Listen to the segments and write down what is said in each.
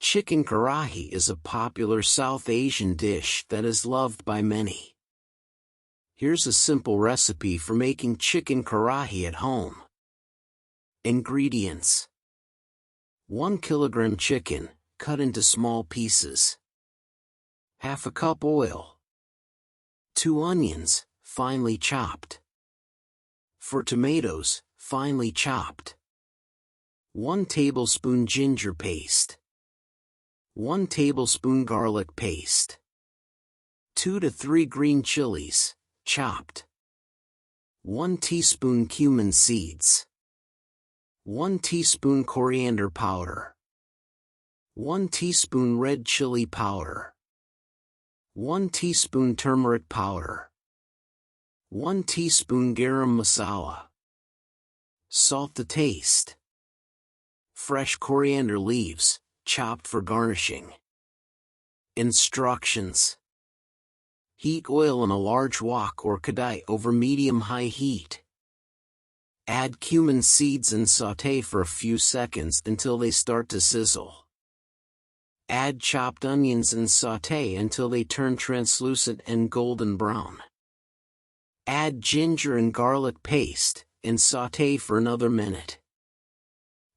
Chicken Karahi is a popular South Asian dish that is loved by many. Here's a simple recipe for making chicken Karahi at home. Ingredients: 1 kilogram chicken, cut into small pieces. Half a cup oil. 2 onions, finely chopped. 4 tomatoes, finely chopped. 1 tablespoon ginger paste. 1 tablespoon garlic paste. 2 to 3 green chilies, chopped. 1 teaspoon cumin seeds. 1 teaspoon coriander powder. 1 teaspoon red chili powder. 1 teaspoon turmeric powder. 1 teaspoon garam masala. Salt to taste. Fresh coriander leaves, chopped for garnishing. Instructions: heat oil in a large wok or kadai over medium-high heat. Add cumin seeds and sauté for a few seconds until they start to sizzle. Add chopped onions and sauté until they turn translucent and golden brown. Add ginger and garlic paste, and sauté for another minute.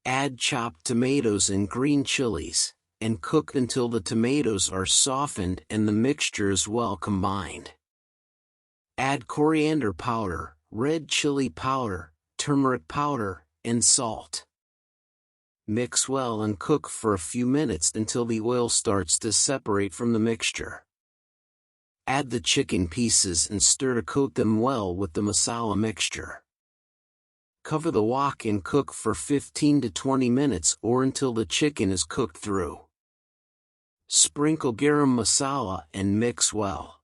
Add chopped tomatoes and green chilies, and cook until the tomatoes are softened and the mixture is well combined. Add coriander powder, red chili powder, turmeric powder, and salt. Mix well and cook for a few minutes until the oil starts to separate from the mixture. Add the chicken pieces and stir to coat them well with the masala mixture. Cover the wok and cook for 15 to 20 minutes or until the chicken is cooked through. Sprinkle garam masala and mix well.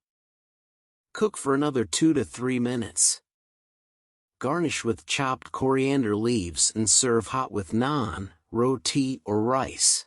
Cook for another 2 to 3 minutes. Garnish with chopped coriander leaves and serve hot with naan, roti or rice.